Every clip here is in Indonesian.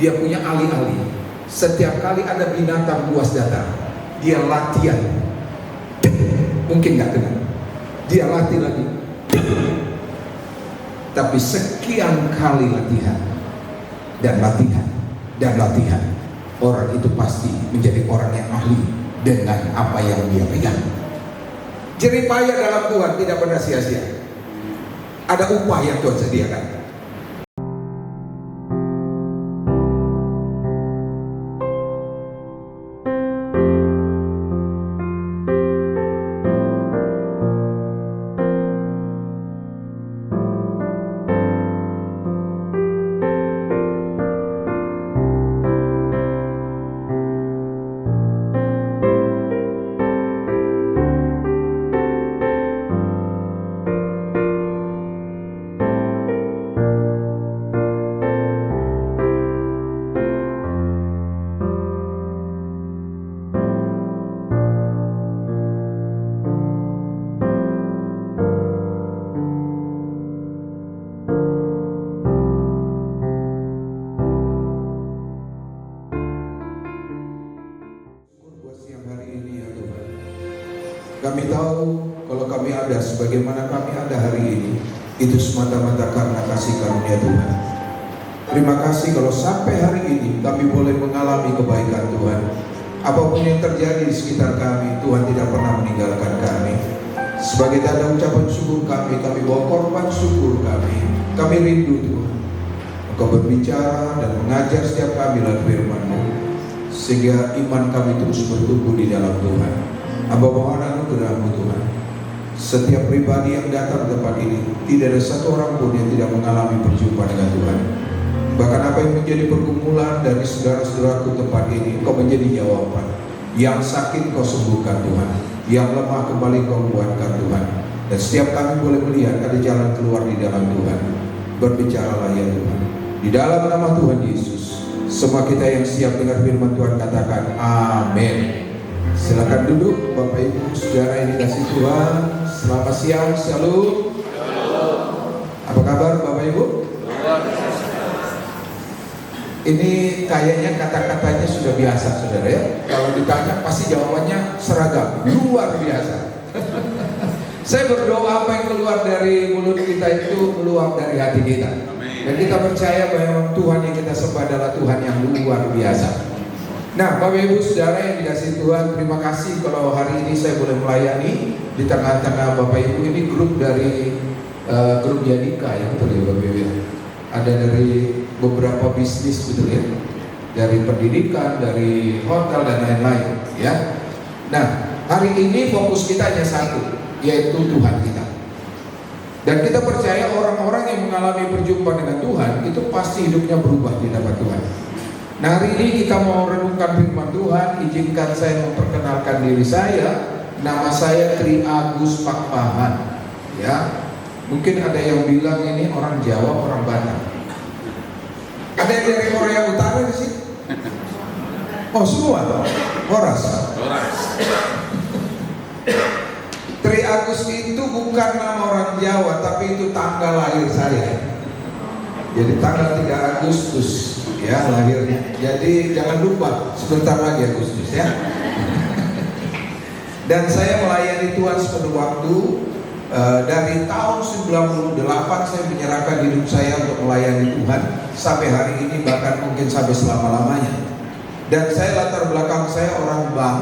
dia punya alih-alih. Setiap kali ada binatang buas datang, dia latihan. Mungkin nggak kena, dia latih lagi. Tapi sekian kali latihan dan latihan dan latihan, orang itu pasti menjadi orang yang ahli dengan apa yang dia pegang. Jerih payah dalam Tuhan tidak pernah sia-sia. Ada upah yang Tuhan sediakan. Kami tahu kalau kami ada sebagaimana kami ada hari ini, itu semata-mata karena kasih karunia Tuhan. Terima kasih kalau sampai hari ini kami boleh mengalami kebaikan Tuhan. Apapun yang terjadi di sekitar kami, Tuhan tidak pernah meninggalkan kami. Sebagai tanda ucapan syukur kami bawa korban syukur kami. Kami rindu Tuhan, Engkau berbicara dan mengajar setiap kami lewat firman-Mu, sehingga iman kami terus bertumbuh di dalam Tuhan. Hamba mohon anugerah-Mu Tuhan. Setiap pribadi yang datang ke tempat ini, tidak ada satu orang pun yang tidak mengalami perjumpaan dengan Tuhan. Bahkan apa yang menjadi pergumulan dari saudara-saudaraku tempat ini, Kau menjadi jawaban. Yang sakit Kau sembuhkan Tuhan, yang lemah kembali Kau kuatkan Tuhan. Dan setiap kami boleh melihat ada jalan keluar di dalam Tuhan. Berbicaralah ya Tuhan. Di dalam nama Tuhan Yesus, semua kita yang siap dengar firman Tuhan katakan amin. Silakan duduk Bapak Ibu Saudara yang dikasih Tuhan. Selamat siang, shalom. Apa kabar Bapak Ibu? Ini kayaknya kata-katanya sudah biasa Saudara ya. Kalau ditanya pasti jawabannya seragam, luar biasa. Saya berdoa apa yang keluar dari mulut kita itu meluap dari hati kita. Dan kita percaya bahwa Tuhan yang kita sembah adalah Tuhan yang luar biasa. Nah, Bapak Ibu Saudara yang dikasihi Tuhan, terima kasih kalau hari ini saya boleh melayani di tengah-tengah Bapak Ibu. Ini grup dari grup Yadika ya, betul ya Bapak Ibu. Ada dari beberapa bisnis betul ya, dari pendidikan, dari hotel dan lain-lain ya. Nah, hari ini fokus kita hanya satu, yaitu Tuhan kita. Dan kita percaya orang-orang yang mengalami perjumpaan dengan Tuhan itu pasti hidupnya berubah di hadapan Tuhan. Nah, hari ini kita mau renungkan firman Tuhan. Izinkan saya memperkenalkan diri saya. Nama saya Tri Agus Pakpahan. Ya, mungkin ada yang bilang ini orang Jawa, orang Batak. Ada yang dari Korea Utara di sini? Oh, semua? Horas. Tri Agus itu bukan nama orang Jawa, tapi itu tanggal lahir saya. Jadi tanggal 3 Agustus ya lahirnya. Jadi jangan lupa sebentar lagi Agustus ya. Dan saya melayani Tuhan sepenuh waktu. Dari tahun 98 saya menyerahkan hidup saya untuk melayani Tuhan sampai hari ini, bahkan mungkin sampai selama-lamanya. Dan saya latar belakang saya orang bank.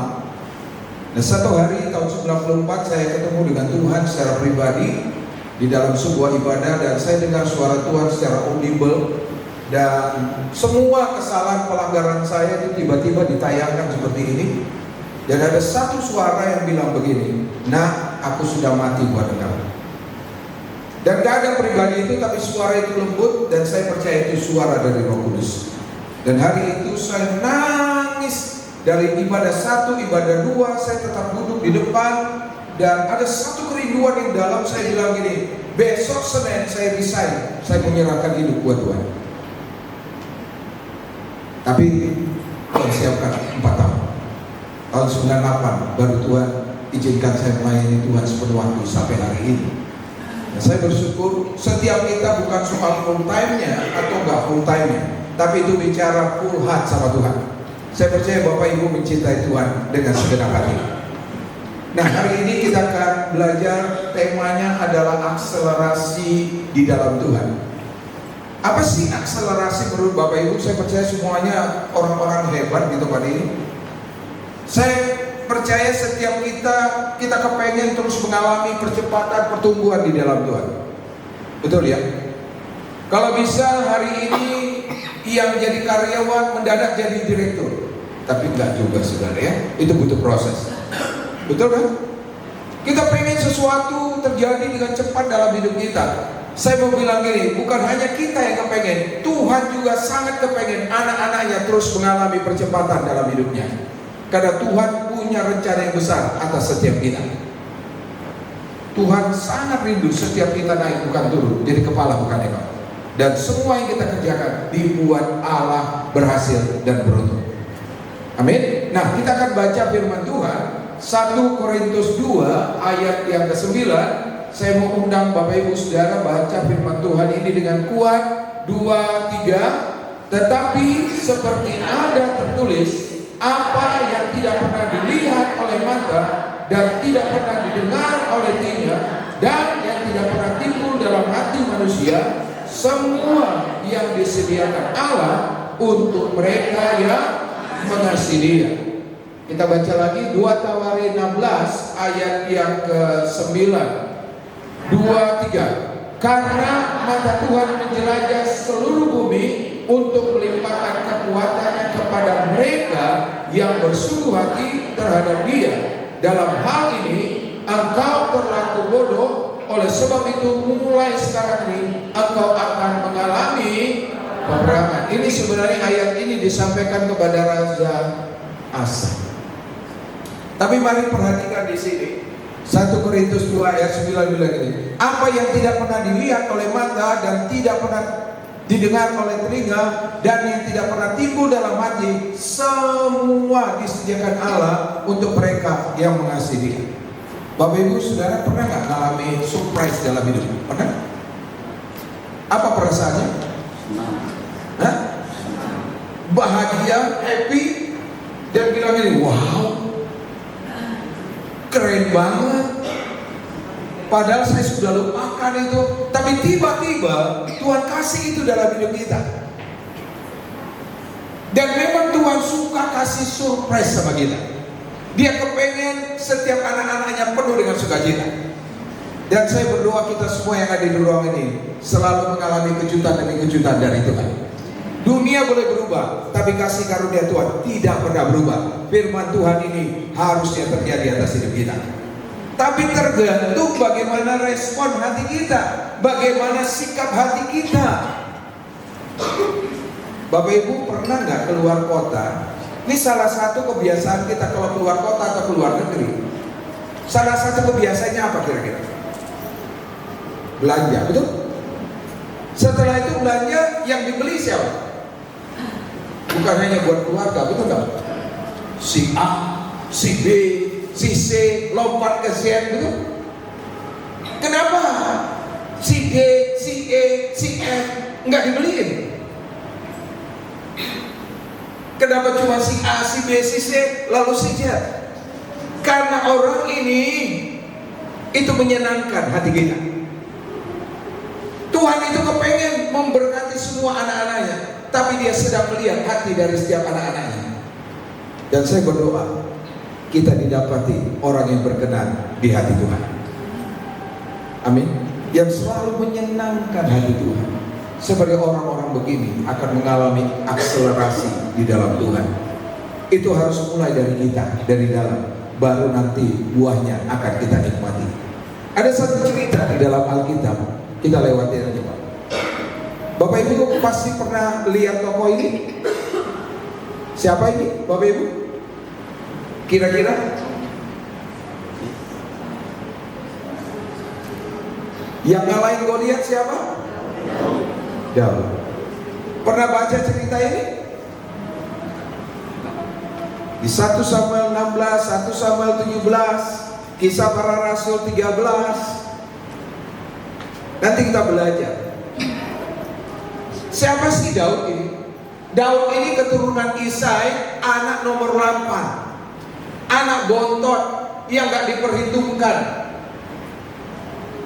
Nah, satu hari tahun 94 saya ketemu dengan Tuhan secara pribadi di dalam sebuah ibadah, dan saya dengar suara Tuhan secara audible. Dan semua kesalahan pelanggaran saya itu tiba-tiba ditayangkan seperti ini. Dan ada satu suara yang bilang begini, "Nah, aku sudah mati buat engkau." Dan gak ada pribadi itu, tapi suara itu lembut, dan saya percaya itu suara dari Roh Kudus. Dan hari itu saya nangis. Dari ibadah 1, ibadah 2, saya tetap duduk di depan. Dan ada satu kerinduan yang dalam saya bilang gini, besok Senin saya resign, saya menyerahkan hidup buat Tuhan. Tapi Tuhan siapkan 4 tahun. Tahun 98 baru Tuhan izinkan saya melayani Tuhan sepenuh waktu sampai hari ini. Nah, saya bersyukur setiap kita bukan soal full time-nya atau enggak full time-nya, tapi itu bicara full heart sama Tuhan. Saya percaya Bapak Ibu mencintai Tuhan dengan segenap hati. Nah, hari ini kita akan belajar, temanya adalah akselerasi di dalam Tuhan. Apa sih akselerasi menurut Bapak Ibu? Saya percaya semuanya orang-orang hebat di tempat ini. Saya percaya setiap kita kepengen terus mengalami percepatan pertumbuhan di dalam Tuhan. Betul ya? Kalau bisa hari ini yang jadi karyawan mendadak jadi direktur, tapi enggak juga saudara ya. Itu butuh proses. Betul kan? Kita pengen sesuatu terjadi dengan cepat dalam hidup kita. Saya mau bilang gini, bukan hanya kita yang kepengen, Tuhan juga sangat kepengen anak-anaknya terus mengalami percepatan dalam hidupnya. Karena Tuhan punya rencana yang besar atas setiap kita. Tuhan sangat rindu setiap kita naik bukan turun, jadi kepala bukan ekor. Dan semua yang kita kerjakan dibuat Allah berhasil dan beruntung. Amin. Nah, kita akan baca firman Tuhan 1 Korintus 2 ayat yang ke-9. Saya mau undang Bapak Ibu Saudara baca firman Tuhan ini dengan kuat. 2, 3. Tetapi seperti ada tertulis, apa yang tidak pernah dilihat oleh mata dan tidak pernah didengar oleh telinga dan yang tidak pernah timbul dalam hati manusia, semua yang disediakan Allah untuk mereka yang mengasihi Dia. Kita baca lagi 2 Tawarin 16 ayat yang ke-9. 2, 3. Karena mata Tuhan menjelajah seluruh bumi untuk melimpahkan kekuatannya kepada mereka yang bersungguh hati terhadap Dia. Dalam hal ini engkau terlalu bodoh, oleh sebab itu mulai sekarang ini engkau akan mengalami peperangan. Ini sebenarnya ayat ini disampaikan kepada Raja Asa. Tapi mari perhatikan di sini 1 Korintus 2 ayat 9 bilang ini, apa yang tidak pernah dilihat oleh mata dan tidak pernah didengar oleh telinga dan yang tidak pernah timbul dalam hati, semua disediakan Allah untuk mereka yang mengasihi Dia. Bapak Ibu Saudara pernah nggak mengalami surprise dalam hidup? Pernah? Apa perasaannya? Hah? Bahagia, happy, dan bilang ini, wow, keren banget. Padahal saya sudah lupakan itu, tapi tiba-tiba Tuhan kasih itu dalam hidup kita. Dan memang Tuhan suka kasih surprise sama kita. Dia kepengen setiap anak-anaknya penuh dengan sukacita. Dan saya berdoa kita semua yang ada di ruang ini selalu mengalami kejutan demi kejutan dari Tuhan. Dunia boleh berubah, tapi kasih karunia Tuhan tidak pernah berubah. Firman Tuhan ini harusnya terjadi atas hidup kita. Tapi tergantung bagaimana respon hati kita, bagaimana sikap hati kita. Bapak Ibu pernah nggak keluar kota? Ini salah satu kebiasaan kita kalau keluar kota atau keluar negeri. Salah satu kebiasaannya apa kira-kira? Belanja, betul? Setelah itu belanja yang dibeli siapa? Bukan hanya buat keluarga, betul nggak? Si A, si B, si C lompat ke Z, betul? Kenapa? Si D, si E, si F nggak dibeliin? Kenapa cuma si A, si B, si C, lalu si Z? Karena orang ini itu menyenangkan hati kita. Tuhan itu kepengen memberkati semua anak-anaknya, tapi Dia sedang melihat hati dari setiap anak-anaknya. Dan saya berdoa kita didapati orang yang berkenan di hati Tuhan. Amin. Yang selalu menyenangkan hati Tuhan. Sebagai orang-orang begini akan mengalami akselerasi di dalam Tuhan. Itu harus mulai dari kita, dari dalam. Baru nanti buahnya akan kita nikmati. Ada satu cerita di dalam Alkitab, kita lewati aja Pak. Bapak Ibu pasti pernah lihat tokoh ini. Siapa ini Bapak Ibu? Kira-kira? Yang ngalahin Goliat siapa? Daud. Pernah baca cerita ini? Di 1 Samuel 16, 1 Samuel 17, Kisah Para Rasul 13. Nanti kita belajar. Siapa sih Daud ini? Daud ini keturunan Isai, anak nomor 8, anak bontot yang gak diperhitungkan.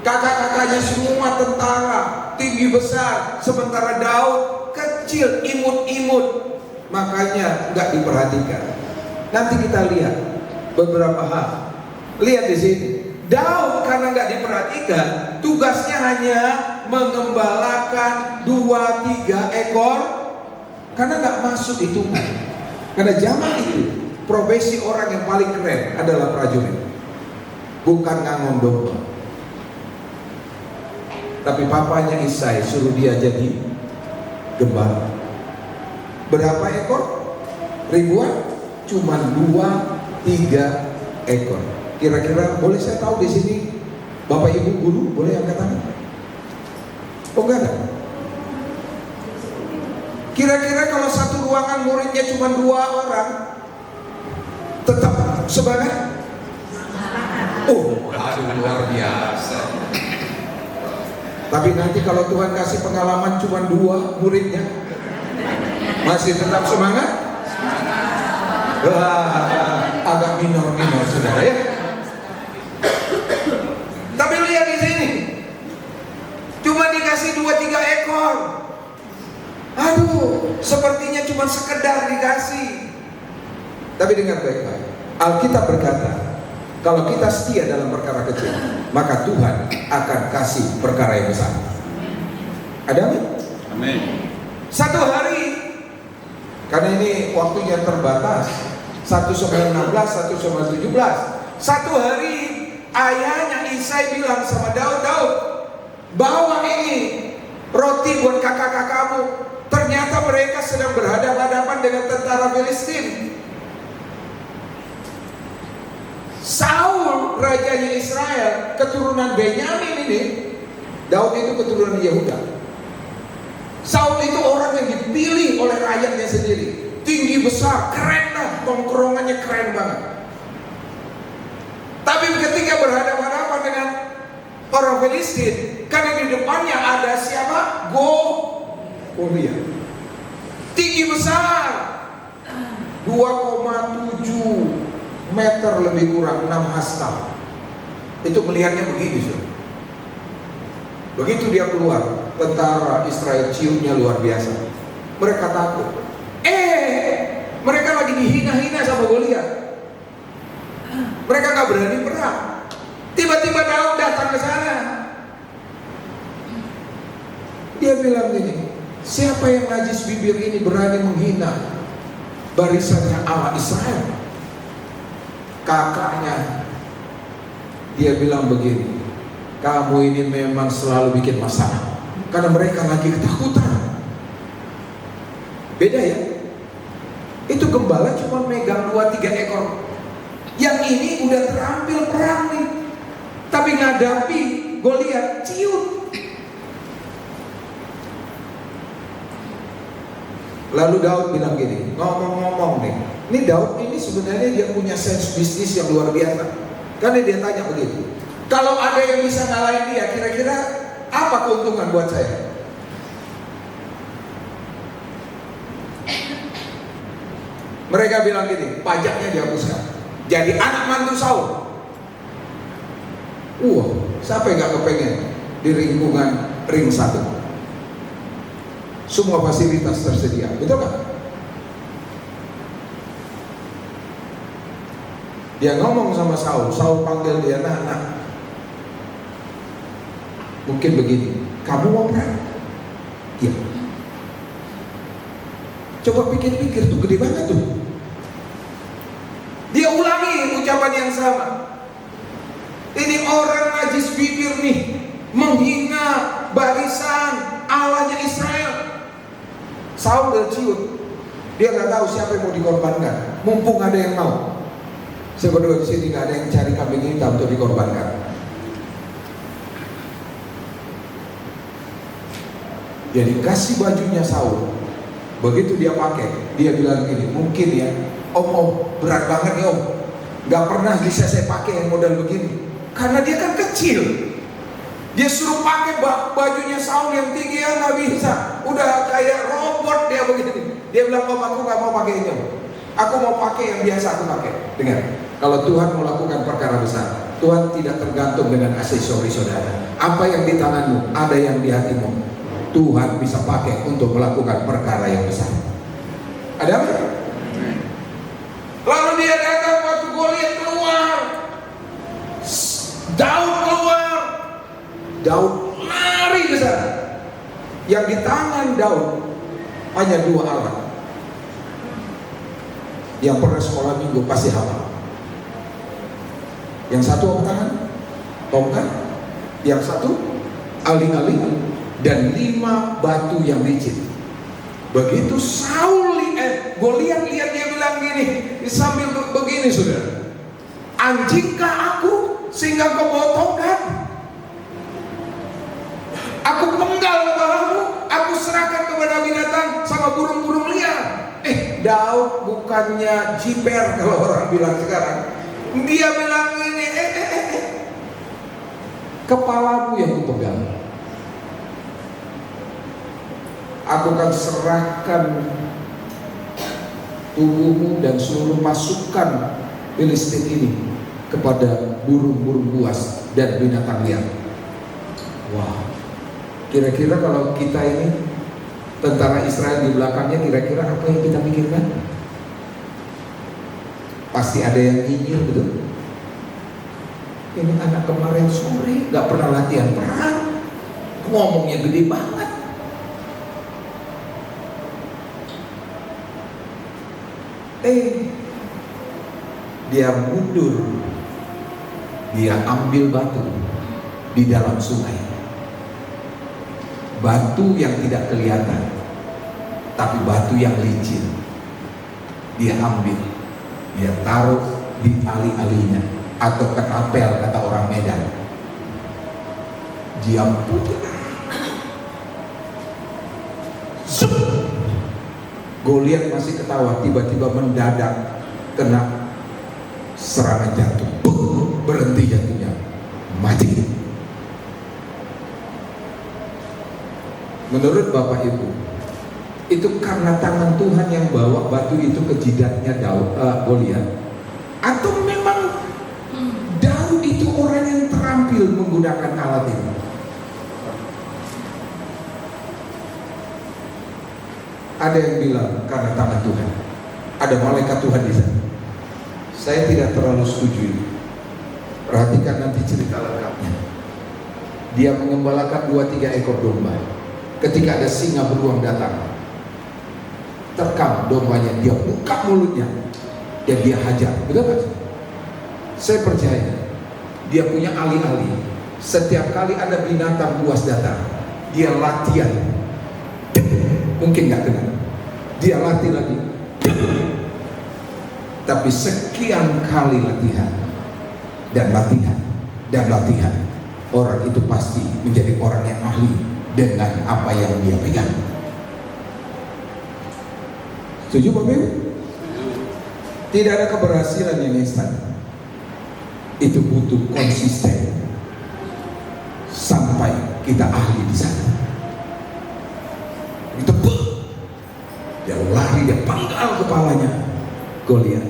Kakak-kakaknya semua tentara, tinggi besar, sementara Daud kecil, imut-imut, makanya gak diperhatikan. Nanti kita lihat beberapa hal. Lihat di sini, Daud karena gak diperhatikan, tugasnya hanya mengembalakan 2-3 ekor, karena gak masuk hitungan. Karena zaman itu profesi orang yang paling keren adalah prajurit, bukan ngangon domba. Tapi papanya Isai suruh dia jadi gembala. Berapa ekor? Ribuan? Cuman 2-3 ekor. Kira-kira boleh saya tahu di sini Bapak Ibu guru boleh angkat tangan? Oh enggak ada. Kira-kira kalau satu ruangan muridnya cuma 2 orang, tetap sebanyak? Oh, aduh, luar biasa. Tapi nanti kalau Tuhan kasih pengalaman cuma 2 muridnya, masih tetap semangat? Wah, agak minor-minor saudara ya. Tapi lihat di sini, cuma dikasih 2-3 ekor. Aduh, sepertinya cuma sekedar dikasih. Tapi dengar baik-baik, Alkitab berkata, kalau kita setia dalam perkara kecil, maka Tuhan akan kasih perkara yang besar. Ada amin? Amin. Satu hari, karena ini waktunya terbatas, 1/16, 1/17. Satu hari ayahnya Isai bilang sama Daud, Daud, bawa ini roti buat kakak-kakakmu. Ternyata mereka sedang berhadapan-hadapan dengan tentara Filistin. Saul, rajanya Israel, keturunan Benyamin ini. Daud itu keturunan Yehuda. Saul itu orang yang dipilih oleh rakyatnya sendiri, tinggi besar, keren lah, tongkrongannya keren banget. Tapi ketika berhadapan-hadapan dengan orang Filistin, karena di depannya ada siapa? Goliat, tinggi besar, 2,7 meter lebih kurang, 6 hasta. Itu melihatnya begini, so. Begitu dia keluar, tentara Israel ciumnya luar biasa. Mereka takut. Mereka lagi dihina-hina sama Goliat. Mereka gak berani perang. Tiba-tiba Daud datang ke sana. Dia bilang gini, siapa yang najis bibir ini berani menghina barisannya Allah Israel? Kakaknya, dia bilang begini, kamu ini memang selalu bikin masalah. Karena mereka lagi ketakutan. Beda ya. Itu gembala cuma megang 2-3 ekor. Yang ini udah terampil perang nih, tapi ngadapi Goliat ciut. Lalu Daud bilang gini, ngomong-ngomong nih, ini Daud ini sebenarnya dia punya sense bisnis yang luar biasa. Karena dia tanya begitu, kalau ada yang bisa ngalahin dia, kira-kira apa keuntungan buat saya? Mereka bilang gini, pajaknya dihapuskan, jadi anak mantu Saul. Siapa yang gak kepengen di lingkungan ring 1? Semua fasilitas tersedia, betul kan? Dia ngomong sama Saul, Saul panggil dia, nah. Mungkin begini, kamu mau perang? Iya. Coba pikir-pikir tuh, gede banget tuh. Dia ulangi ucapan yang sama. Ini orang najis bibir nih, menghina barisan Allahnya Israel. Saul udah ciut, dia nggak tahu siapa yang mau dikorbankan. Mumpung ada yang mau. Sebetulnya di sini nggak ada yang cari kambing hitam untuk dikorbankan. Dia dikasih bajunya Saul. Begitu dia pakai, dia bilang gini, mungkin ya, om berat banget ya om, nggak pernah bisa saya pakai yang model begini. Karena dia kan kecil. Dia suruh pakai bajunya Saul yang tinggi, ya nggak bisa. Udah kayak robot dia begini. Dia bilang, "Om, aku nggak mau pakai itu. Aku mau pakai yang biasa aku pakai." Dengar, kalau Tuhan melakukan perkara besar, Tuhan tidak tergantung dengan aksesori saudara. Apa yang di tanganmu, ada yang di hatimu, Tuhan bisa pakai untuk melakukan perkara yang besar. Ada apa? Lalu dia datang waktu Goliat keluar, Daud keluar, Daud lari ke sana. Yang di tangan Daud hanya 2 alat. Yang pernah sekolah minggu pasti hafal. Yang satu apa tangan? Tongkat. Yang satu aling-aling dan 5 batu yang licin. Begitu Goliat lihat, dia bilang gini sambil begini, saudara, "Anjingkah aku sehingga kau bawa tongkat? Aku penggal kepalamu, aku serahkan kepada binatang sama burung-burung liar." Daud bukannya jiper kalau orang bilang sekarang. Dia bilang ini, kepalamu yang kupegang. Aku akan serahkan tubuhmu dan seluruh masukan Filistin ini kepada burung-burung buas dan binatang liar. Wah, kira-kira kalau kita ini tentara Israel di belakangnya, kira-kira apa yang kita pikirkan? Pasti ada yang nyinyir, betul? Ini anak kemarin sore gak pernah latihan perang, ngomongnya gede banget. Dia mundur, dia ambil batu di dalam sungai. Batu yang tidak kelihatan, tapi batu yang licin. Dia ambil, dia taruh di ali-alinya atau ketapel kata orang Medan. Dia putar. Goliat masih ketawa, tiba-tiba mendadak kena serangan jantung. Berhenti jantungnya, mati. Menurut Bapak Ibu, itu karena tangan Tuhan yang bawa batu itu ke jidatnya Goliat, atau memang Daud itu orang yang terampil menggunakan alat itu? Ada yang bilang karena tangan Tuhan, ada malaikat Tuhan di sana. Saya tidak terlalu setuju ini. Perhatikan nanti cerita lengkapnya. Dia mengembalakan 2-3 ekor domba. Ketika ada singa beruang datang, terkam dombanya, dia buka mulutnya dan dia hajar. Betul kan? Saya percaya dia punya alih-alih. Setiap kali ada binatang buas datang, dia latihan. Mungkin gak kena, dia latih lagi. Tapi sekian kali latihan dan latihan dan latihan, orang itu pasti menjadi orang yang ahli dengan apa yang dia pegang. Setuju Bapak Ibu? Tidak ada keberhasilan yang instan. Itu butuh konsisten sampai kita ahli di sana. Itu dia lari, dia panggal kepalanya Goliat.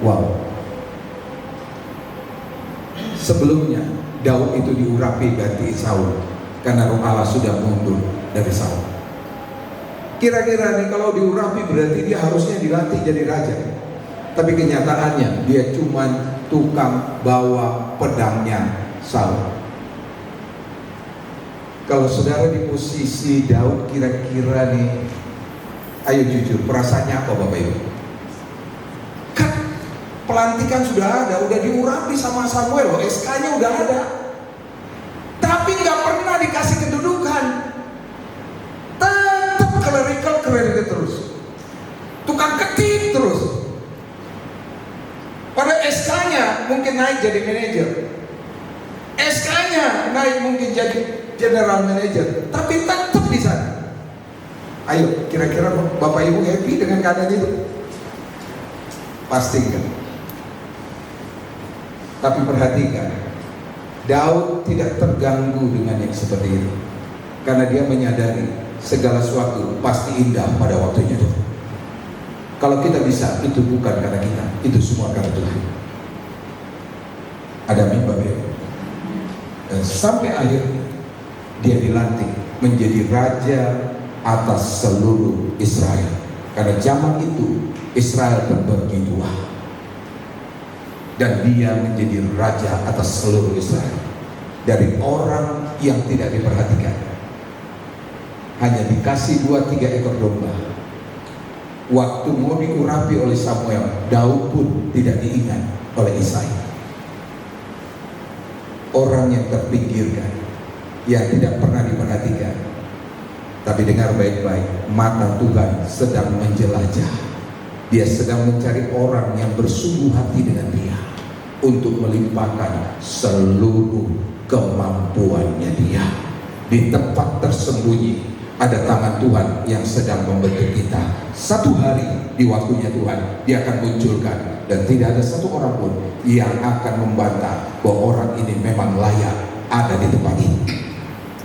Wow. Sebelumnya Daud itu diurapi ganti Saul karena Roh Allah sudah mundur dari Saul. Kira-kira nih kalau diurapi berarti dia harusnya dilatih jadi raja. Tapi kenyataannya dia cuma tukang bawa pedangnya Saul. Kalau saudara di posisi Daud, kira-kira nih, ayo jujur, perasaannya apa Bapak Ibu? Kan pelantikan sudah ada, udah diurapi sama Samuel loh, SK-nya udah ada. Tapi nggak pernah dikasih kedudukan. Tetap clerical terus. Tukang ketik terus. Pada SK-nya mungkin naik jadi manajer. SK-nya naik mungkin jadi general manager, tapi tetap di sana. Ayo, kira-kira Bapak Ibu happy dengan keadaan itu? Pasti enggak. Tapi perhatikan, Daud tidak terganggu dengan yang seperti itu. Karena dia menyadari segala sesuatu pasti indah pada waktunya Tuhan. Kalau kita bisa, itu bukan karena kita, itu semua karena Tuhan. Ada mimpi ya? Dan sampai akhir dia dilantik menjadi raja atas seluruh Israel. Karena zaman itu Israel terbagi dua, dan dia menjadi raja atas seluruh Israel. Dari orang yang tidak diperhatikan, hanya dikasih 2-3 ekor domba. Waktu mau diurapi oleh Samuel, Daud pun tidak diingat oleh Isai. Orang yang terpinggirkan, yang tidak pernah diperhatikan. Tapi dengar baik-baik, mata Tuhan sedang menjelajah. Dia sedang mencari orang yang bersungguh hati dengan dia untuk melimpahkan seluruh kemampuannya dia. Di tempat tersembunyi ada tangan Tuhan yang sedang membentuk kita. Satu hari di waktunya Tuhan, dia akan munculkan, dan tidak ada satu orang pun yang akan membantah bahwa orang ini memang layak ada di tempat ini.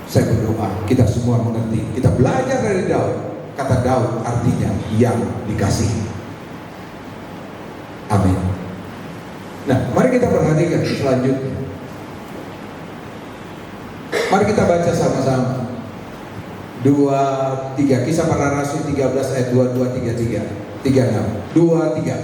Saya berdoa kita semua mengerti, kita belajar dari Daud. Kata Daud artinya yang dikasih. Amin. Nah, mari kita perhatikan selanjutnya. Mari kita baca sama-sama. 2-3 Kisah Para Rasul 13 ayat 22-33 36 2-3.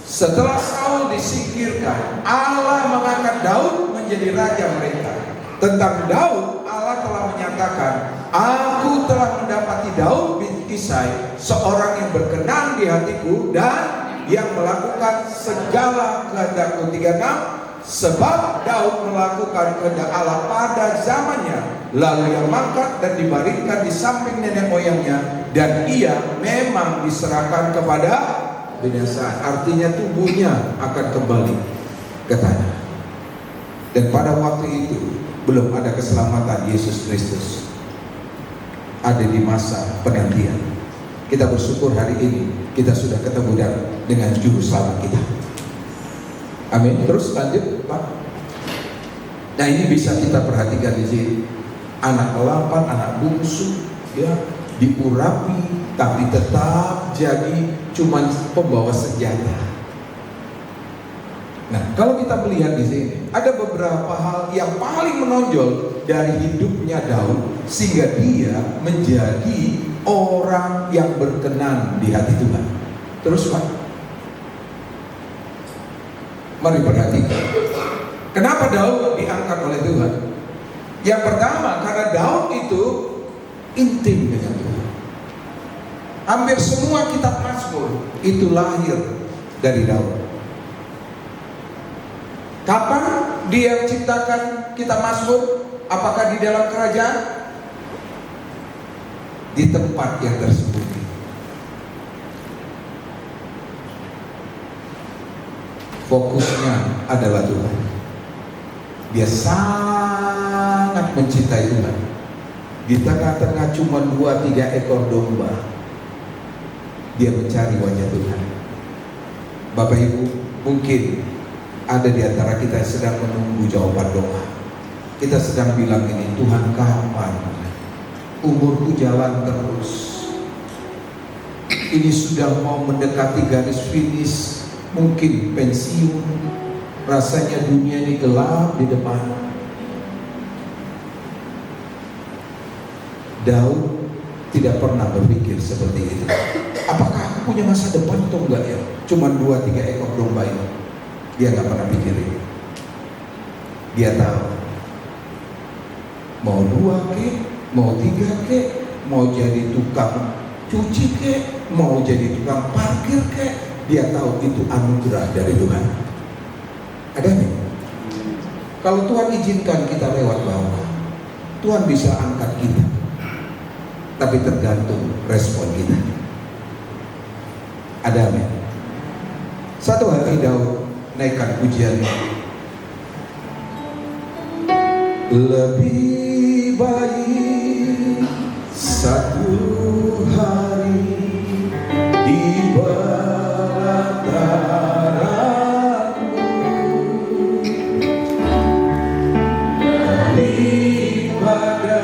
Setelah Saul disingkirkan, Allah mengangkat Daud menjadi raja mereka. Tentang Daud, Allah telah menyatakan, aku telah mendapati Daud bin Isai, seorang yang berkenan di hatiku dan yang melakukan segala kehendakku. 36. Sebab Daud melakukan kehendak Allah pada zamannya, lalu ia mangkat dan dibaringkan di samping nenek moyangnya, dan ia memang diserahkan kepada binasa. Artinya tubuhnya akan kembali ke tanah. Dan pada waktu itu belum ada keselamatan Yesus Kristus, ada di masa penantian. Kita bersyukur hari ini kita sudah ketemu dengan juru selamat kita. Amin. Terus lanjut, Pak. Nah, ini bisa kita perhatikan di sini. Anak ke-8, anak bungsu, ya, diurapi, tapi tetap jadi cuman pembawa senjata. Nah, kalau kita melihat di sini, ada beberapa hal yang paling menonjol dari hidupnya Daud, sehingga dia menjadi orang yang berkenan di hati Tuhan. Terus, Pak, mari perhatikan. Kenapa Daud diangkat oleh Tuhan? Yang pertama, karena Daud itu intim dengan Tuhan. Hampir semua kitab Mazmur itu lahir dari Daud. Kapan dia ciptakan kitab Mazmur? Apakah di dalam kerajaan? Di tempat yang tersembunyi. Fokusnya adalah Tuhan. Dia sangat mencintai Tuhan. Di tengah-tengah cuma 2-3 ekor domba, dia mencari wajah Tuhan. Bapak Ibu, mungkin ada di antara kita yang sedang menunggu jawaban doa. Kita sedang bilang ini, Tuhan kapan? Umurku jalan terus. Ini sudah mau mendekati garis finish, mungkin pensiun. Rasanya dunia ini gelap di depan. Daud tidak pernah berpikir seperti itu. Apakah aku punya masa depan atau enggak ya? Cuma 2-3 ekor domba ini. Dia nggak pernah pikirin. Dia tahu mau 2 kek, mau 3 kek, mau jadi tukang cuci kek, mau jadi tukang parkir kek, dia tahu itu anugerah dari Tuhan. Ada nih. Kalau Tuhan izinkan kita lewat bawah, Tuhan bisa angkat kita. Tapi tergantung respon kita. Ada amin. Satu hari Daud naikkan pujian, lebih baik satu hari di pelataranmu daripada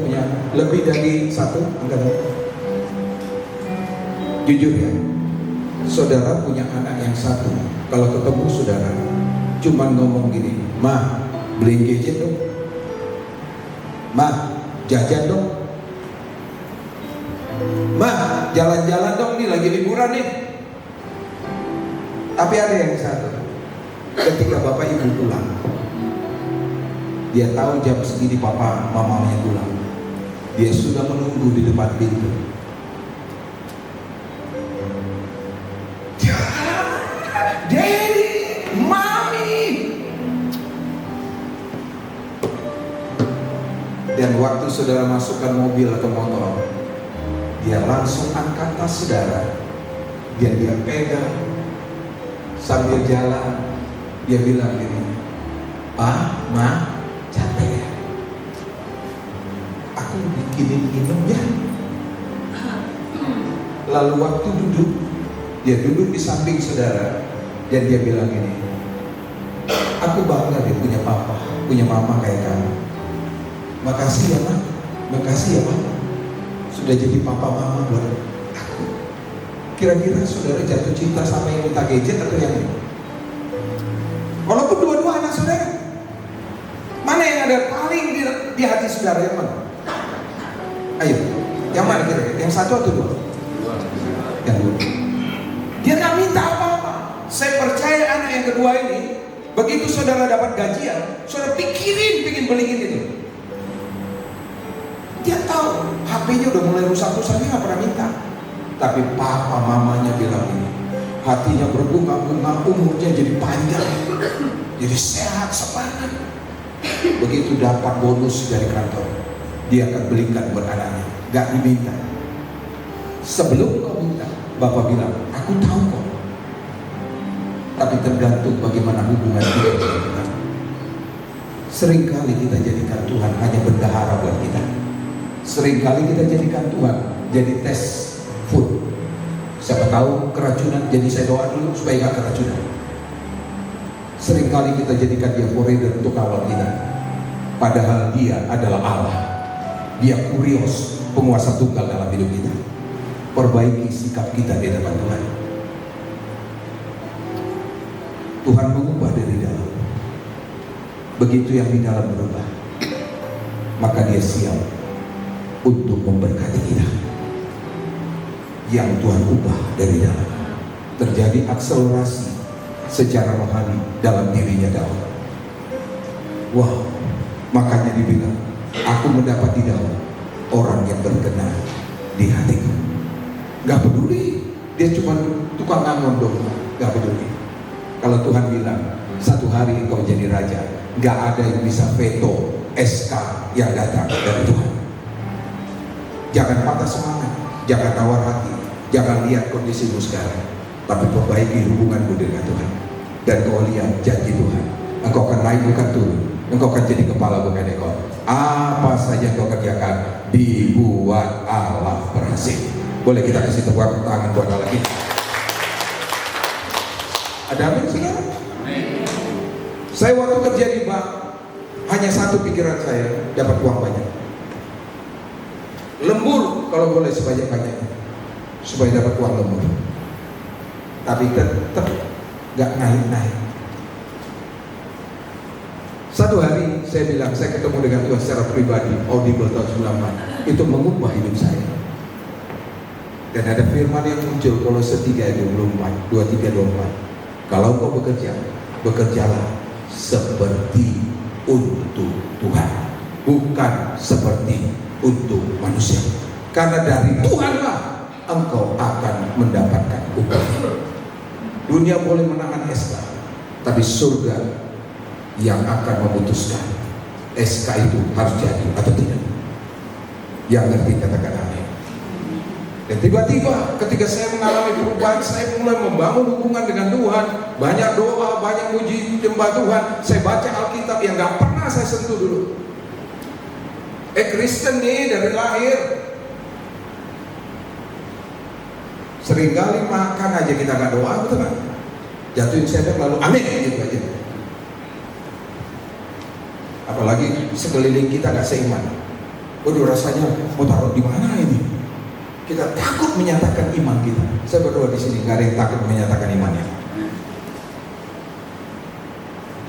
punya lebih dari satu? Enggak. Jujur ya, saudara punya anak yang satu. Kalau ketemu saudara, cuman ngomong gini, "Ma, beliin gadget dong. Ma, jajan dong. Ma, jalan-jalan dong, nih lagi liburan nih." Tapi ada yang satu, ketika bapak ibu pulang, dia tahu jam segini papa mamanya pulang, dia sudah menunggu di depan pintu. Daddy, Mami. Dan waktu saudara masukkan mobil atau motor, dia langsung angkat tas saudara, dia pegang sambil jalan. Dia bilang gini, "Pa, Ma, capek ya? Aku bikinin minum ya." Lalu waktu duduk, dia duduk di samping saudara, dan dia bilang gini, "Aku bangga dia punya papa, punya mama kayak kamu. Makasih ya, Ma. Makasih ya, Mama. Sudah jadi papa mama buat aku." Kira-kira saudara jatuh cinta sama yang minta gadget atau yang ini? Walaupun dua-dua anak saudara, mana yang ada paling di hati saudara, yang mana? Ayo, yang mana kira-kira? Yang satu atau dua? Yang dua. Dia nggak minta apa-apa. Saya percaya anak yang kedua ini, begitu saudara dapat gajian, saudara pikirin pengen beliin itu. Dia tahu HP-nya udah mulai rusak-rusak, dia nggak pernah minta. Tapi papa mamanya bilang ini, hatinya berbunga-bunga, umurnya jadi panjang, jadi sehat, semangat. Begitu dapat bonus dari kantor, dia akan belikan buat anaknya, gak diminta. Sebelum kau minta, bapak bilang, "Aku tahu kok." Tapi tergantung bagaimana hubungan kita dengan Tuhan. Seringkali kita jadikan Tuhan hanya bendahara buat kita. Seringkali kita jadikan Tuhan jadi tes food. Siapa tahu keracunan, jadi saya doa dulu supaya gak keracunan. Seringkali kita jadikan dia forader untuk kawal kita, padahal dia adalah Allah. Dia kurios, penguasa tunggal dalam hidup kita. Perbaiki sikap kita di depan Tuhan. Tuhan mengubah dari dalam. Begitu yang di dalam berubah, maka dia siap untuk memberkati kita. Yang Tuhan ubah dari dalam, terjadi akselerasi secara rohani dalam dirinya Daud. Wow, makanya dibilang, "Aku mendapat di dalam orang yang berkenan di hatiku." Gak peduli dia cuma tukang ngangon dong, gak peduli. Kalau Tuhan bilang satu hari engkau jadi raja, gak ada yang bisa veto SK yang datang dari Tuhan. Jangan patah semangat, jangan tawar hati, jangan lihat kondisimu sekarang, tapi perbaiki hubunganmu dengan Tuhan. Dan kau lihat janji Tuhan, engkau akan naik bukan turun, engkau akan jadi kepala bukan ekor. Apa saja kau kerjakan dibuat Allah berhasil. Boleh kita kasih tepuk tangan buat Allah kita. Ada amin sekarang? Saya waktu kerja di bank, hanya satu pikiran saya, dapat uang banyak. Lembur kalau boleh sebanyak-banyaknya, supaya dapat uang lembur. Tapi tetap gak naik-naik. Satu hari saya bilang, saya ketemu dengan Tuhan secara pribadi, audible tahun 98. Itu mengubah hidup saya. Dan ada firman yang muncul, Kolose 3:24. Kalau kau bekerja, bekerjalah seperti untuk Tuhan, bukan seperti untuk manusia. Karena dari Tuhanlah engkau akan mendapatkan upah. Dunia boleh menahan SK, tapi surga yang akan memutuskan SK itu harus jadi atau tidak. Yang ngerti katakan amin. Dan tiba-tiba ketika saya mengalami perubahan, saya mulai membangun hubungan dengan Tuhan. Banyak doa, banyak muji nyembah Tuhan. Saya baca Alkitab yang gak pernah saya sentuh dulu. Kristen nih dari lahir. Seringkali makan aja kita gak doa, betul kan? Jatuhin sendok lalu amin gitu aja. Apalagi sekeliling kita gak seiman. Waduh, rasanya mau taruh di mana ini? Kita takut menyatakan iman kita. Saya berdoa di sini, nggak ada yang takut menyatakan imannya.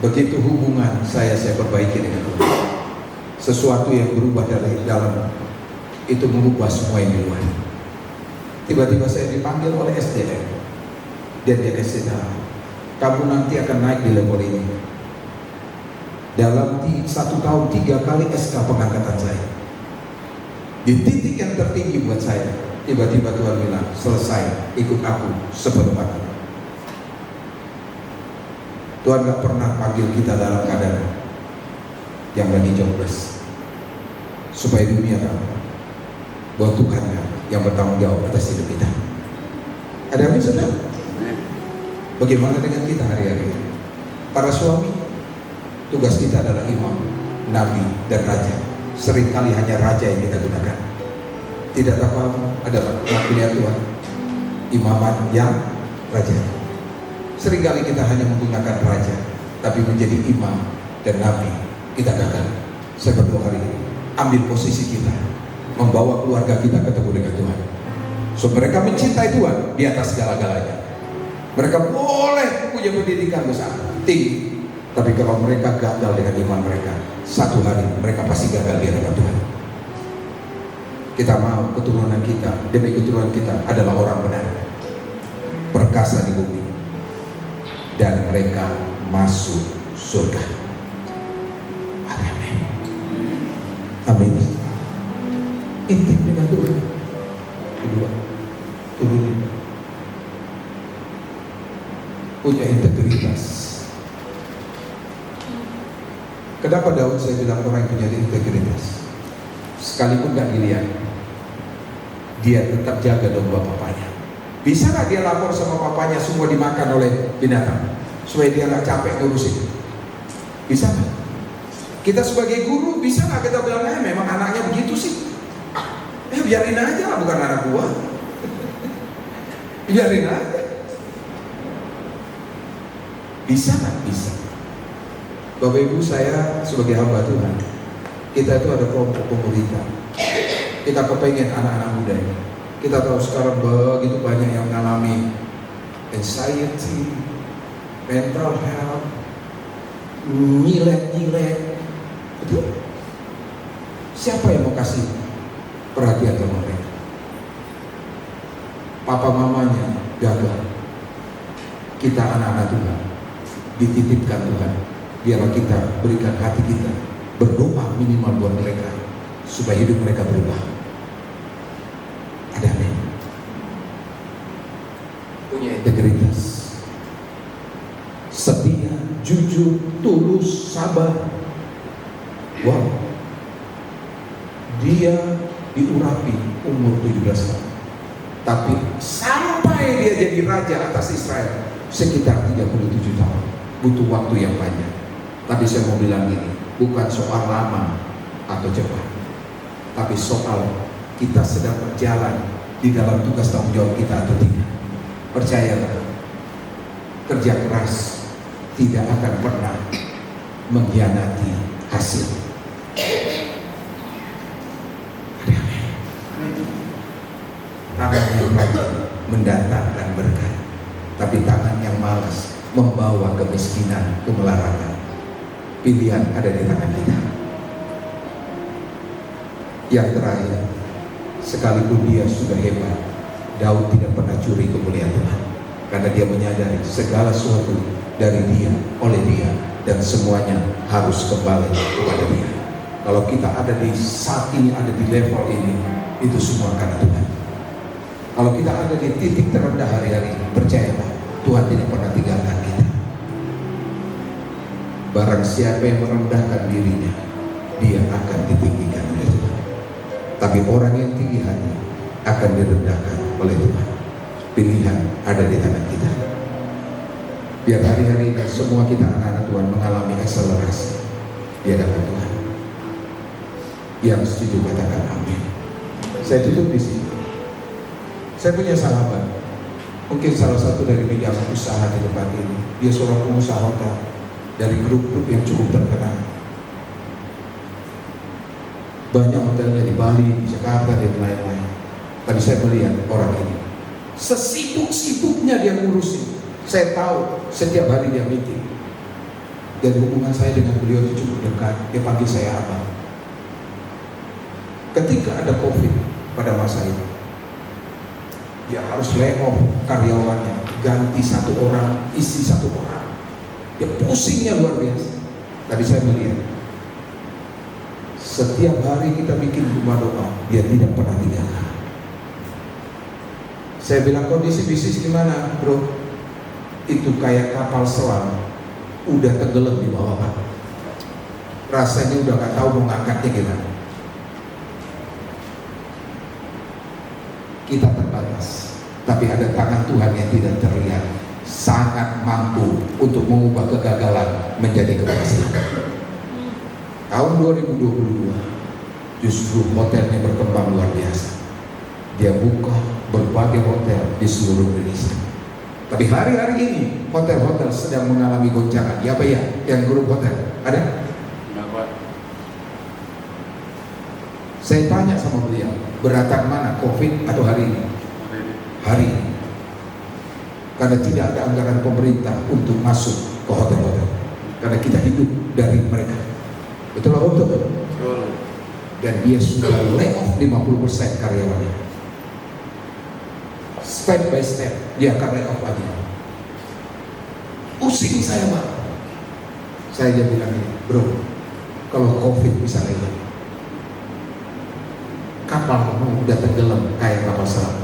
Begitu hubungan saya perbaiki dengan Tuhan, sesuatu yang berubah dari dalam itu mengubah semua yang di luar. Tiba-tiba saya dipanggil oleh SDM, dan dia kasih tahu, kamu nanti akan naik di level ini. Dalam 1 tahun 3 kali SK pengangkatan saya. Di titik yang tertinggi buat saya, tiba-tiba Tuhan bilang, selesai, ikut aku sepenuh hati. Tuhan gak pernah panggil kita dalam keadaan yang lagi jobless, supaya dunia tahu bahwa Tuhan yang bertanggung jawab atas hidup kita. Ada amin, saudara? Bagaimana dengan kita hari-hari ini? Para suami, tugas kita adalah imam, nabi, dan raja. Seringkali hanya raja yang kita gunakan. Tidak apa adalah pilihan Tuhan, imaman yang raja. Seringkali kita hanya menggunakan raja, tapi menjadi imam dan nabi kita gagal. Saya berdoa hari ini, ambil posisi kita, membawa keluarga kita ketemu dengan Tuhan. So mereka mencintai Tuhan di atas segala-galanya. Mereka boleh punya pendidikan besar, tinggi, tapi kalau mereka gagal dengan iman mereka, satu hari mereka pasti gagal di hadapan Tuhan. Kita mau keturunan kita, demi keturunan kita adalah orang benar, perkasa di bumi, dan mereka masuk surga. Amin. Amin. Intim dengan Tuhan. Kedua, turunin, punya integritas. Kenapa Daud saya bilang orang yang punya integritas? Sekalipun gak dilihat, dia tetap jaga domba papanya. Bisa gak dia lapor sama papanya semua dimakan oleh binatang, supaya dia gak capek ngurusin? Bisa gak? Kita sebagai guru bisa gak kita bilang, memang anaknya begitu sih, biarin aja lah, bukan anak gua. Biarin aja. Bisa gak? Bisa. Bapak Ibu, saya sebagai hamba Tuhan, kita itu ada kelompok pemerintah. Kita kepengen anak-anak muda ini. Kita tahu sekarang begitu banyak yang mengalami anxiety, mental health, nyilek. Betul? Siapa yang mau kasih perhatian sama mereka? Papa mamanya gagal. Kita anak-anak Tuhan dititipkan Tuhan. Biarlah kita berikan hati kita, berdoa minimal buat mereka, supaya hidup mereka berubah. Ada amin. Punya integritas, setia, jujur, tulus, sabar. Wow. Dia diurapi umur 17 tahun, tapi sampai dia jadi raja atas Israel sekitar 37 tahun. Butuh waktu yang panjang. Tapi saya mau bilang ini, bukan soal lama atau cepat, tapi soal kita sedang berjalan di dalam tugas tanggung jawab kita atau tidak. Percayalah, kerja keras tidak akan pernah mengkhianati hasil. Tangan yang rajin mendatangkan berkat, tapi tangan yang malas membawa kemiskinan, kemelaratan. Pilihan ada di tangan kita. Yang terakhir, sekalipun dia sudah hebat, Daud tidak pernah curi kemuliaan Tuhan, karena dia menyadari segala sesuatu dari dia, oleh dia, dan semuanya harus kembali kepada dia. Kalau kita ada di saat ini, ada di level ini, itu semua karena Tuhan. Kalau kita ada di titik terendah hari-hari, percayalah, Tuhan tidak pernah tinggalkan kita. Barang siapa yang merendahkan dirinya, dia akan ditinggikan oleh Tuhan. Tapi orang yang tinggi hati akan direndahkan oleh Tuhan. Pilihan ada di tangan kita. Biar hari-hari ini semua kita anak-anak Tuhan mengalami akselerasi di hadapan Tuhan. Yang setuju katakan amin. Saya tutup di sini. Saya punya sahabat, mungkin salah satu dari bidang usaha di tempat ini. Dia seorang pengusaha hotel dari grup-grup yang cukup terkenal. Banyak hotelnya di Bali, di Jakarta, dan lain-lain. Tadi saya melihat orang ini, sesibuk-sibuknya dia ngurusin. Saya tahu setiap hari dia meeting. Dan hubungan saya dengan beliau itu cukup dekat. Dia panggil saya abang. Ketika ada COVID pada masa itu, dia harus lay off karyawannya, ganti satu orang, isi satu orang. Dia pusingnya luar biasa. Tadi saya melihat, setiap hari kita bikin rumah doa, dia tidak pernah tinggalkan. Saya bilang, kondisi bisnis gimana, bro? Itu kayak kapal selam, udah tenggelam di bawah kan. Rasanya udah gak tahu mau ngangkatnya gimana. Kita terbatas, tapi ada tangan Tuhan yang tidak terlihat, sangat mampu untuk mengubah kegagalan menjadi keberhasilan. Tahun 2022 justru hotelnya berkembang luar biasa. Dia buka berbagai hotel di seluruh Indonesia. Tapi hari-hari ini hotel-hotel sedang mengalami goncangan. Ya Pak ya, yang grup hotel ada? Saya tanya sama beliau, beratan mana, COVID atau hari ini? Hari ini. Karena tidak ada anggaran pemerintah untuk masuk ke hotel-hotel. Karena kita hidup dari mereka. Betul apa betul? Dan dia sudah lay off 50% karyawannya. Step by step dia akan lay off lagi. Pusing saya Pak. Saya jadi bilang ini, bro, kalau COVID bisa lewat, kapal udah tenggelam kayak kapal selam,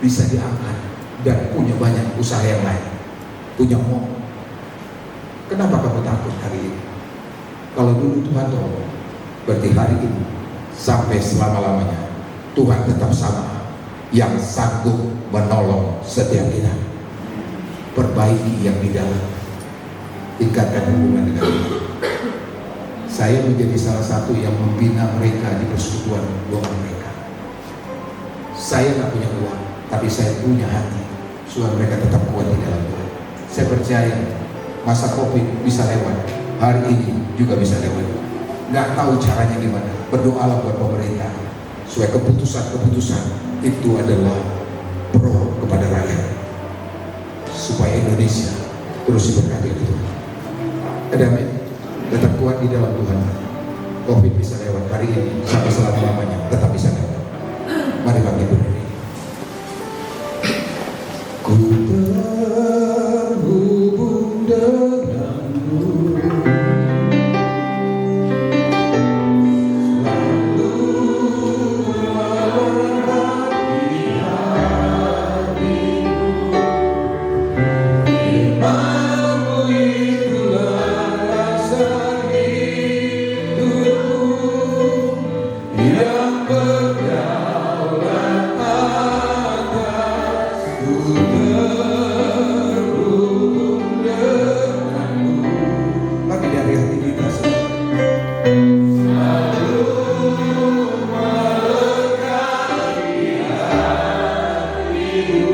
bisa diangkat dan punya banyak usaha yang lain, punya mall. Kenapa kamu takut hari ini? Kalau dulu Tuhan tolong, berarti hari ini sampai selama-lamanya Tuhan tetap sama, yang sanggup menolong setiap kita. Perbaiki yang di dalam, tingkatkan hubungan dengan Tuhan. Saya menjadi salah satu yang membina mereka di persekutuan doa mereka. Saya nggak punya uang, tapi saya punya hati supaya mereka tetap kuat di dalam Tuhan. Saya percaya masa COVID bisa lewat, hari ini juga bisa lewat. Nggak tahu caranya gimana, berdoalah buat pemerintah supaya keputusan-keputusan itu adalah pro kepada rakyat, supaya Indonesia terus diberkati oleh Tuhan. Ada amin. Tetap kuat di dalam Tuhan. COVID bisa lewat hari ini sampai selama-lamanya, tetap bisa lewat. Mari kami berdiri. Ku terhubung denganmu, selalu melengkapi hatiku. Imanmu itulah dasar hidupku, yang berdaulat atas terhubung denganmu. Bagi dari hati kita selalu melengkapi hatiku.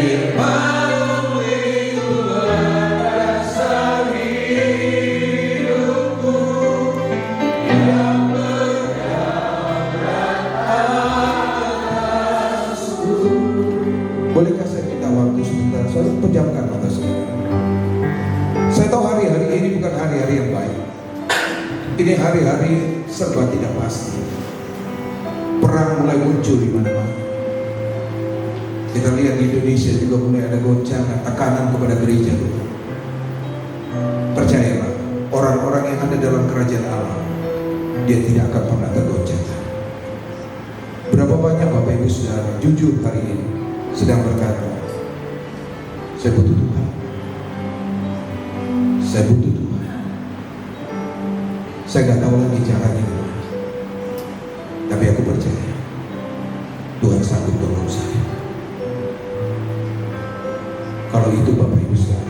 Firman-Mu itulah dasar hidupku, yang berdaulat atasku. Bolehkah saya minta waktu sebentar? Saya pejamkan mata saya. Saya tahu hari-hari ini bukan hari-hari yang baik. Ini hari-hari serba tidak pasti. Perang mulai muncul di mana-mana. Kita lihat di Indonesia juga mulai ada goncangan, tekanan kepada gereja. Percayalah, orang-orang yang ada dalam kerajaan Allah, dia tidak akan pernah tergoncangkan. Berapa banyak Bapak Ibu Saudara jujur hari ini sedang berkata, saya butuh Tuhan, saya butuh Tuhan, saya gak tahu lagi caranya gimana, tapi aku percaya Tuhan sanggup tolong saya. Kalau itu Bapak Ibu Saudara,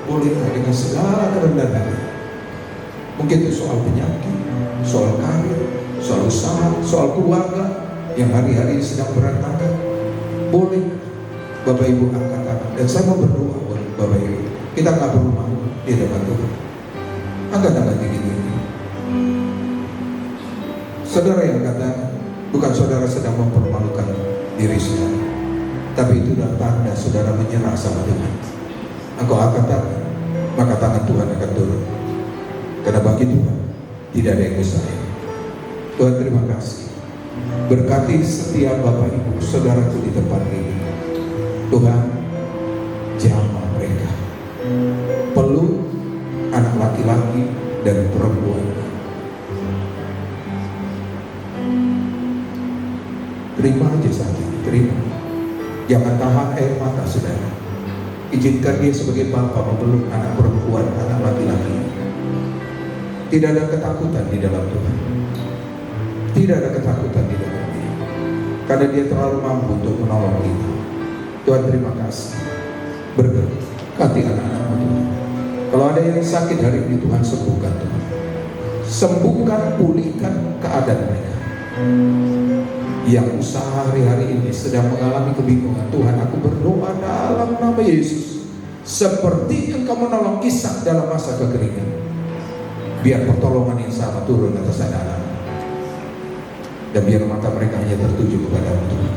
bolehkah dengan segala kerendahan hati, mungkin itu soal penyakit, soal karir, soal usaha, soal keluarga yang hari-hari sedang berantakan, boleh Bapak Ibu angkat tangan dan saya mau berdoa buat Bapak Ibu. Kita nggak perlu malu di hadapan Tuhan. Angkat tangan tinggi-tinggi. Saudara yang kata, bukan saudara sedang mempermalukan diri saudara, tapi itu adalah tanda saudara menyerah sama Tuhan. Engkau akan tangan, maka tangan Tuhan akan turun. Karena bagi Tuhan tidak ada yang mustahil. Tuhan terima kasih. Berkati setiap Bapak Ibu saudaraku di tempat ini. Tuhan jamah mereka, peluk anak laki-laki dan perempuan. Terima aja saat ini, terima. Jangan tahan air mata saudara. Izinkan dia sebagai bapa memeluk anak perempuan, anak laki-laki. Tidak ada ketakutan di dalam Tuhan. Tidak ada ketakutan di dalam dia, karena dia terlalu mampu untuk menolong kita. Tuhan terima kasih. Berkati anak-anakmu Tuhan. Kalau ada yang sakit hari ini, Tuhan sembuhkan Tuhan. Sembuhkan, pulihkan keadaan mereka. Yang usaha hari-hari ini sedang mengalami kebingungan, Tuhan aku berdoa dalam nama Yesus, seperti Engkau menolong Ishak dalam masa kekeringan, biar pertolongan yang sama turun atas anak-anak, dan biar mata mereka hanya tertuju kepada Tuhan.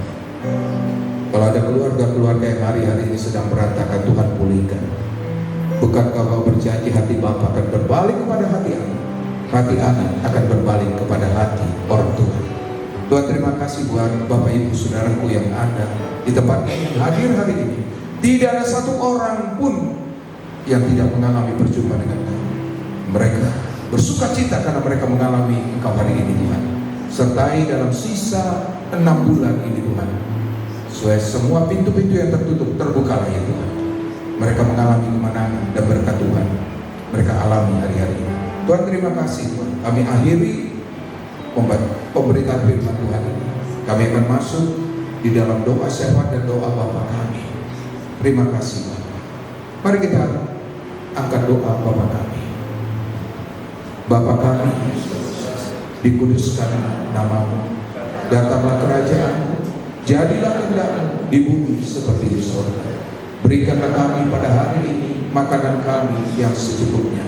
Kalau ada keluarga-keluarga yang hari-hari ini sedang berantakan, Tuhan pulihkan. Bukankah Kau berjanji hati Bapa akan berbalik kepada hati anak, hati anak akan berbalik kepada hati orang tua. Tuhan terima kasih buat Bapak Ibu saudaraku yang ada di tempat ini, yang hadir hari ini. Tidak ada satu orang pun yang tidak mengalami percuma dengan Kau. Mereka bersuka cita karena mereka mengalami Engkau hari ini Tuhan. Sertai dalam sisa 6 bulan ini Tuhan, supaya semua pintu-pintu yang tertutup terbuka ya Tuhan. Mereka mengalami kemenangan dan berkat Tuhan mereka alami hari-hari ini. Tuhan terima kasih Tuhan. Kami akhiri pemberitaan firman Tuhan ini. Kami akan masuk di dalam doa syafaat dan doa Bapa kami. Terima kasih Bapak. Mari kita angkat doa Bapa kami. Bapa kami, dikuduskan nama-Mu, datanglah kerajaan-Mu, jadilah kehendak-Mu di bumi seperti di surga. Berikanlah kami pada hari ini makanan kami yang secukupnya,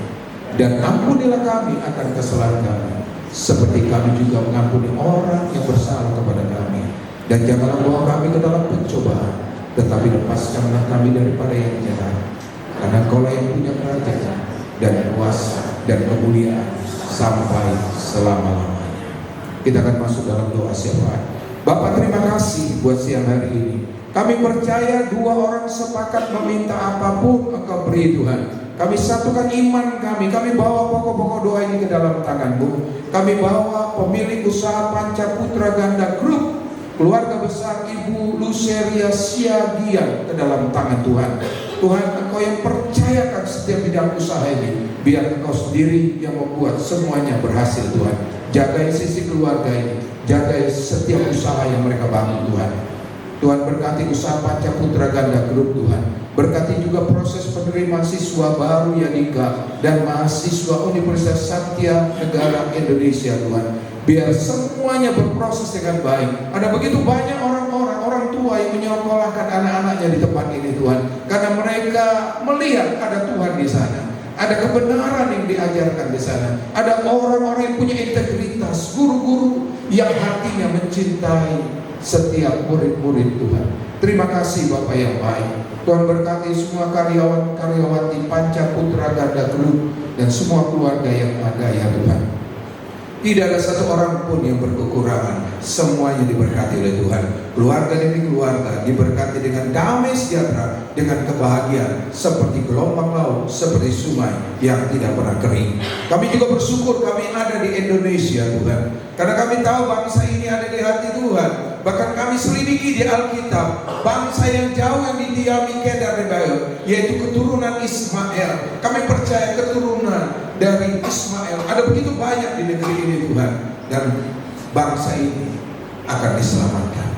dan ampunilah kami akan kesalahan kami, seperti kami juga mengampuni orang yang bersalah kepada kami. Dan janganlah bawa kami ke dalam pencobaan, tetapi lepaskanlah kami daripada yang jahat. Karena Engkau yang punya kerajaan dan kuasa dan kemuliaan sampai selama-lamanya. Kita akan masuk dalam doa syafaat. Bapa terima kasih buat siang hari ini. Kami percaya 2 orang sepakat meminta apapun Engkau beri Tuhan. Kami satukan iman kami bawa pokok-pokok doa ini ke dalam tangan-Mu. Kami bawa pemilik usaha Panca Putra Ganda Group, keluarga besar Ibu Luceria Siagian ke dalam tangan Tuhan. Tuhan, Engkau yang percayakan setiap bidang usaha ini, biar Engkau sendiri yang membuat semuanya berhasil Tuhan. Jagai sisi keluarga ini, jagai setiap usaha yang mereka bangun Tuhan. Tuhan berkati usaha Panca Putra Ganda Group Tuhan. Berkati juga proses penerimaan siswa baru Yanika dan mahasiswa Universitas Satya Negara Indonesia Tuhan. Biar semuanya berproses dengan baik. Ada begitu banyak orang tua yang menyekolahkan anak-anaknya di tempat ini Tuhan, karena mereka melihat ada Tuhan di sana. Ada kebenaran yang diajarkan di sana. Ada orang-orang yang punya integritas, guru-guru yang hatinya mencintai setiap murid-murid Tuhan. Terima kasih Bapak yang baik. Tuhan berkati semua karyawan-karyawati Panca Putra Ganda Group dan semua keluarga yang ada ya Tuhan. Tidak ada satu orang pun yang berkekurangan. Semuanya diberkati oleh Tuhan. Keluarga demi keluarga diberkati dengan damai sejahtera, dengan kebahagiaan seperti gelombang laut, seperti sungai yang tidak pernah kering. Kami juga bersyukur kami ada di Indonesia Tuhan, karena kami tahu bangsa ini ada di hati Tuhan. Bahkan kami selidiki di Alkitab, bangsa yang jauh yang didiami Kedar Rebael, yaitu keturunan Ismail. Kami percaya keturunan dari Ismail ada begitu banyak di negeri ini Tuhan, dan bangsa ini akan diselamatkan.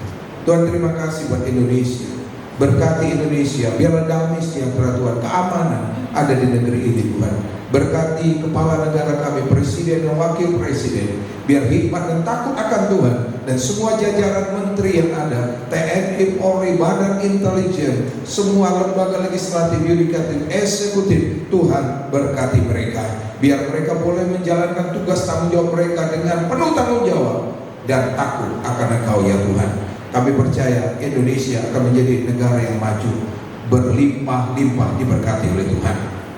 Tuhan terima kasih buat Indonesia. Berkati Indonesia, biarlah damai sejahtera Tuhan, keamanan ada di negeri ini Tuhan. Berkati kepala negara kami, presiden dan wakil presiden, biar hikmat dan takut akan Tuhan, dan semua jajaran menteri yang ada, TNI, Polri, Badan Intelijen, semua lembaga legislatif, yudikatif, eksekutif, Tuhan berkati mereka, biar mereka boleh menjalankan tugas tanggung jawab mereka dengan penuh tanggung jawab dan takut akan Engkau ya Tuhan. Kami percaya Indonesia akan menjadi negara yang maju, berlimpah-limpah diberkati oleh Tuhan.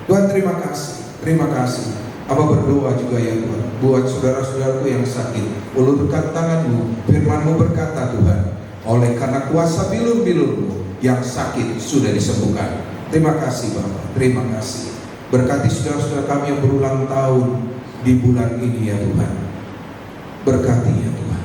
Tuhan terima kasih. Terima kasih. Aba berdoa juga ya Tuhan, buat saudara-saudaraku yang sakit, ulurkan tanganmu. Firman-Mu berkata Tuhan, oleh karena kuasa bilur-bilur-Mu yang sakit sudah disembuhkan. Terima kasih Bapak, terima kasih. Berkati saudara-saudara kami yang berulang tahun di bulan ini ya Tuhan. Berkati ya Tuhan,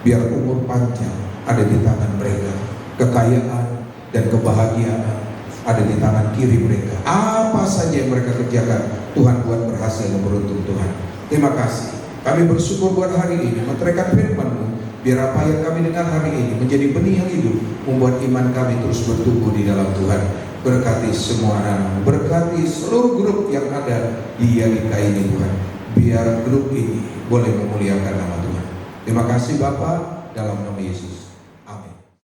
biar umur panjang ada di tangan mereka, kekayaan dan kebahagiaan ada di tangan kiri mereka. Apa saja yang mereka kerjakan, Tuhan buat berhasil dan beruntung Tuhan. Terima kasih. Kami bersyukur buat hari ini, meteraikan firman-Mu, biar apa yang kami dengar hari ini menjadi benih yang hidup, membuat iman kami terus bertumbuh di dalam Tuhan. Berkati semua anak, berkati seluruh grup yang ada di Yalika ini Tuhan. Biar grup ini boleh memuliakan nama Tuhan. Terima kasih Bapa, dalam nama Yesus.